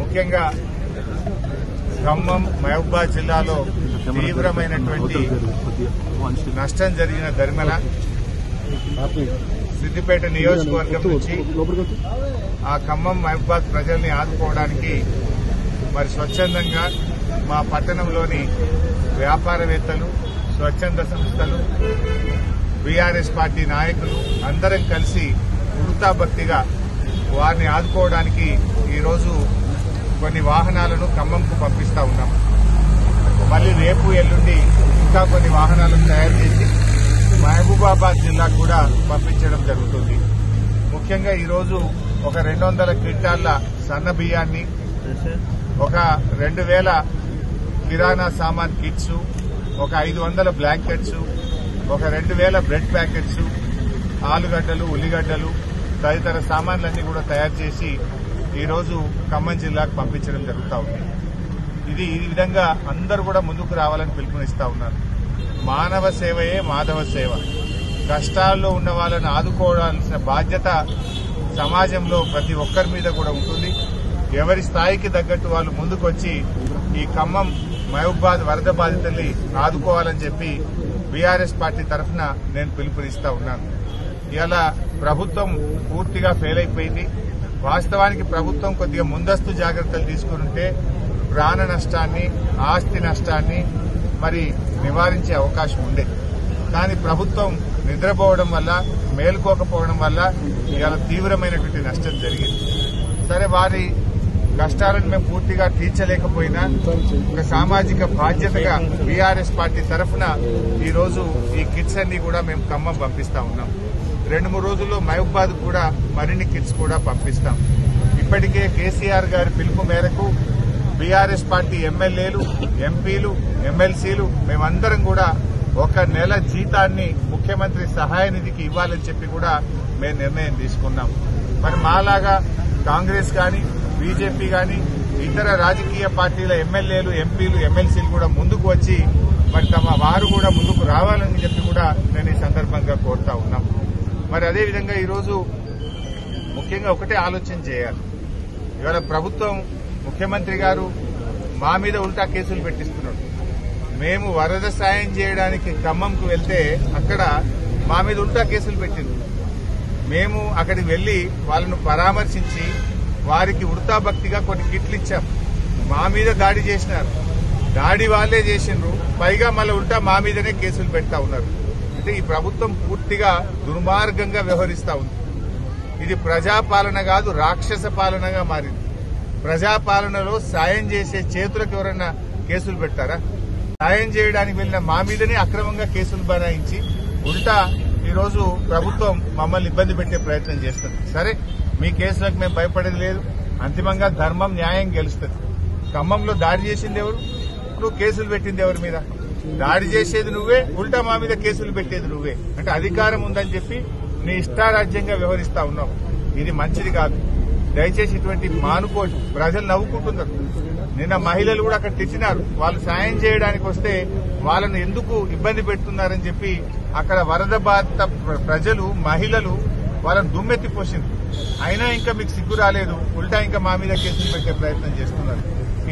ముఖ్యంగా ఖమ్మం మహబూబాబాద్ జిల్లాలో తీవ్రమైనటువంటి నష్టం జరిగిన దరిమల సిద్దిపేట నియోజకవర్గం నుంచి ఆ ఖమ్మం మహబూబాబాద్ ప్రజల్ని ఆదుకోవడానికి మరి స్వచ్ఛందంగా మా పట్టణంలోని వ్యాపారవేత్తలు, స్వచ్ఛంద సంస్థలు, బీఆర్ఎస్ పార్టీ నాయకులు అందరం కలిసి వృత్తాభక్తిగా వారిని ఆదుకోవడానికి ఈరోజు కొన్ని వాహనాలను ఖమ్మంకు పంపిస్తా ఉన్నాం. మళ్లీ రేపు ఎల్లుండి ఇంకా కొన్ని వాహనాలను తయారు చేసి మహబూబాబాద్ జిల్లాకు కూడా పంపించడం జరుగుతుంది. ముఖ్యంగా ఈరోజు ఒక 200 క్వింటాళ్ల సన్న బియ్యాన్ని, ఒక 2000 కిరాణా సామాన్ కిట్స్, ఒక 500 బ్లాంకెట్స్, ఒక 2000 బ్రెడ్ ప్యాకెట్స్, ఆలుగడ్డలు, ఉల్లిగడ్డలు తదితర సామాన్లన్నీ కూడా తయారు చేసి ఈరోజు ఖమ్మం జిల్లాకు పంపించడం జరుగుతూ ఉంది. ఈ విధంగా అందరూ కూడా ముందుకు రావాలని పిలుపునిస్తా ఉన్నారు. మానవ సేవయే మాధవ సేవ. కష్టాల్లో ఉన్న వాళ్ళని ఆదుకోవాల్సిన బాధ్యత సమాజంలో ప్రతి ఒక్కరి మీద కూడా ఉంటుంది. ఎవరి స్థాయికి తగ్గట్టు వాళ్ళు ముందుకొచ్చి ఈ ఖమ్మం మహబూబాబాద్ వరద బాధితుల్ని ఆదుకోవాలని చెప్పి బీఆర్ఎస్ పార్టీ తరఫున నేను పిలుపునిస్తా ఉన్నాను. ఇవాళ ప్రభుత్వం పూర్తిగా ఫెయిల్ అయిపోయింది. వాస్తవానికి ప్రభుత్వం కొద్దిగా ముందస్తు జాగ్రత్తలు తీసుకుంటే ప్రాణ నష్టాన్ని, ఆస్తి నష్టాన్ని మరి నివారించే అవకాశం ఉండే. కానీ ప్రభుత్వం నిద్రపోవడం వల్ల, మేలుకోకపోవడం వల్ల ఇవాళ తీవ్రమైనటువంటి నష్టం జరిగింది. సరే, వారి కష్టాలను మేము పూర్తిగా తీర్చలేకపోయినా ఒక సామాజిక బాధ్యతగా బీఆర్ఎస్ పార్టీ తరఫున ఈరోజు ఈ కిట్స్ అన్ని కూడా మేము ఖమ్మం పంపిస్తా ఉన్నాం. 2-3 రోజుల్లో మహబూబాబాద్ కూడా మరిన్ని కిట్స్ కూడా పంపిస్తాం. ఇప్పటికే కేసీఆర్ గారి పిలుపు మేరకు బీఆర్ఎస్ పార్టీ ఎమ్మెల్యేలు, ఎంపీలు, ఎమ్మెల్సీలు మేమందరం కూడా 1 నెల జీతాన్ని ముఖ్యమంత్రి సహాయ నిధికి ఇవ్వాలని చెప్పి కూడా మేము నిర్ణయం తీసుకున్నాం. మరి మాలాగా కాంగ్రెస్ గాని, బీజేపీ గాని, ఇతర రాజకీయ పార్టీల ఎమ్మెల్యేలు, ఎంపీలు, ఎమ్మెల్సీలు కూడా ముందుకు వచ్చి మరి వారు కూడా ముందుకు రావాలని చెప్పి కూడా నేను ఈ సందర్భంగా కోరుతా ఉన్నాం. మరి అదేవిధంగా ఈరోజు ముఖ్యంగా ఒకటే ఆలోచన చేయాలి. ఇవాళ ప్రభుత్వం, ముఖ్యమంత్రి గారు మా మీద ఉల్టా కేసులు పెట్టిస్తున్నాడు. మేము వరద సాయం చేయడానికి ఖమ్మంకు వెళ్తే అక్కడ మా మీద ఉల్టా కేసులు పెట్టింది. మేము అక్కడికి వెళ్లి వాళ్ళను పరామర్శించి వారికి వృత్తాభక్తిగా కొన్ని కిట్లు ఇచ్చాం. మా మీద దాడి చేసినారు. దాడి వాళ్లే చేసిండ్రు. పైగా మళ్ళీ ఉల్టా మా మీదనే కేసులు పెడతా ఉన్నారు. అంటే ఈ ప్రభుత్వం పూర్తిగా దుర్మార్గంగా వ్యవహరిస్తా ఉంది. ఇది ప్రజాపాలన కాదు, రాక్షస పాలనగా మారింది. ప్రజాపాలనలో సాయం చేసే చేతులకు ఎవరైనా కేసులు పెట్టారా? సాయం చేయడానికి వెళ్లిన మా మీదనే అక్రమంగా కేసులు బనాయించి ఉల్టా ఈరోజు ప్రభుత్వం మమ్మల్ని ఇబ్బంది పెట్టే ప్రయత్నం చేస్తుంది. సరే, మీ కేసులకు మేము భయపడేది లేదు. అంతిమంగా ధర్మం, న్యాయం గెలుస్తుంది. ఖమ్మంలో దాడి చేసింది ఎవరు? నువ్వు కేసులు పెట్టింది ఎవరి మీద? దాడి చేసేది నువ్వే, ఉల్టా మా మీద కేసులు పెట్టేది నువ్వే. అంటే అధికారం ఉందని చెప్పి నీ ఇష్టారాజ్యంగా వ్యవహరిస్తా ఉన్నావు. ఇది మంచిది కాదు. దయచేసి ఇటువంటి మానుకోండి. ప్రజలు నవ్వుకుంటున్నారు. నిన్న మహిళలు కూడా అక్కడ తిట్టినారు. వాళ్ళు సాయం చేయడానికి వస్తే వాళ్ళను ఎందుకు ఇబ్బంది పెడుతున్నారని చెప్పి అక్కడ వరద బాధిత ప్రజలు, మహిళలు వాళ్ళని దుమ్మెత్తిపోసింది. అయినా ఇంకా మీకు సిగ్గు రాలేదు. ఉల్టా ఇంకా మా మీద కేసులు పెట్టే ప్రయత్నం చేస్తున్నారు.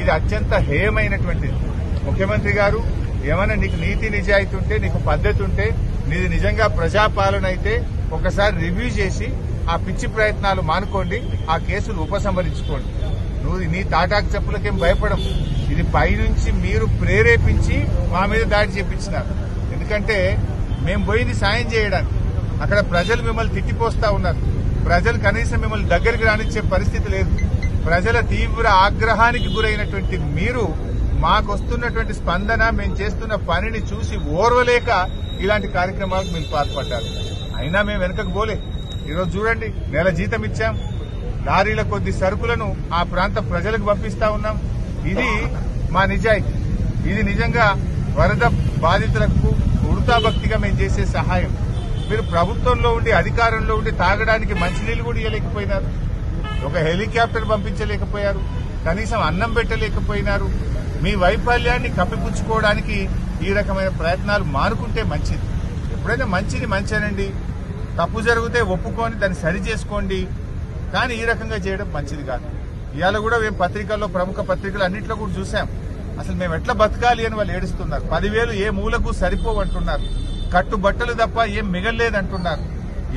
ఇది అత్యంత హేయమైనటువంటిది. ముఖ్యమంత్రి గారు, ఏమైనా నీకు నీతి నిజాయితీ ఉంటే, నీకు పద్ధతి ఉంటే, నీది నిజంగా ప్రజాపాలన అయితే ఒకసారి రివ్యూ చేసి ఆ పిచ్చి ప్రయత్నాలు మానుకోండి, ఆ కేసులు ఉపసంహరించుకోండి. నువ్వు నీ తాటాకు చెప్పులకేం భయపడం. ఇది పైనుంచి మీరు ప్రేరేపించి మా మీద దాడి చేపించినారు. ఎందుకంటే మేము పోయింది సాయం చేయడానికి. అక్కడ ప్రజలు మిమ్మల్ని తిట్టిపోస్తా ఉన్నారు. ప్రజలు కనీసం మిమ్మల్ని దగ్గరికి రానిచ్చే పరిస్థితి లేదు. ప్రజల తీవ్ర ఆగ్రహానికి గురైనటువంటి మీరు మాకొస్తున్నటువంటి స్పందన, మేము చేస్తున్న పనిని చూసి ఓర్వలేక ఇలాంటి కార్యక్రమాలకు మేము పాల్పడ్డారు. అయినా మేము వెనకకు పోలే. ఈరోజు చూడండి, నెల జీతం ఇచ్చాం. లారీల కొద్ది సరుకులను ఆ ప్రాంత ప్రజలకు పంపిస్తా ఉన్నాం. ఇది మా నిజాయితీ. ఇది నిజంగా వరద బాధితులకు వృతాభక్తిగా మేము చేసే సహాయం. మీరు ప్రభుత్వంలో ఉండి, అధికారంలో ఉండి తాగడానికి మంచినీళ్లు కూడా ఇవ్వలేకపోయినారు. ఒక హెలికాప్టర్ పంపించలేకపోయారు. కనీసం అన్నం పెట్టలేకపోయినారు. మీ వైఫల్యాన్ని కప్పిపుచ్చుకోవడానికి ఈ రకమైన ప్రయత్నాలు మానుకుంటే మంచిది. ఎప్పుడైనా మంచిది మంచినండి. తప్పు జరిగితే ఒప్పుకొని దాన్ని సరి చేసుకోండి. కానీ ఈ రకంగా చేయడం మంచిది కాదు. ఇవాళ కూడా మేము పత్రికల్లో ప్రముఖ పత్రికలు అన్నింటిలో కూడా చూసాం. అసలు మేము ఎట్లా బతకాలి అని వాళ్ళు ఏడుస్తున్నారు. 10,000 ఏ మూలకు సరిపోవంటున్నారు. కట్టుబట్టలు తప్ప ఏం మిగల్లేదంటున్నారు.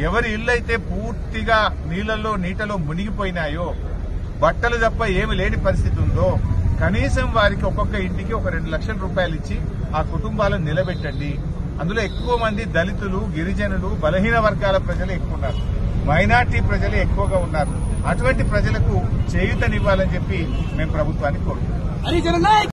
ఎవరి ఇల్లు అయితే పూర్తిగా నీటలో మునిగిపోయినాయో, బట్టలు తప్ప ఏమి లేని పరిస్థితి ఉందో, కనీసం వారికి ఒక్కొక్క ఇంటికి ఒక 2 లక్షల రూపాయలు ఇచ్చి ఆ కుటుంబాలను నిలబెట్టండి. అందులో ఎక్కువ మంది దళితులు, గిరిజనులు, బలహీన వర్గాల ప్రజలు ఎక్కువ ఉన్నారు. మైనార్టీ ప్రజలే ఎక్కువగా ఉన్నారు. అటువంటి ప్రజలకు చేయూతనివ్వాలని చెప్పి మేము ప్రభుత్వాన్ని కోరుతున్నాం.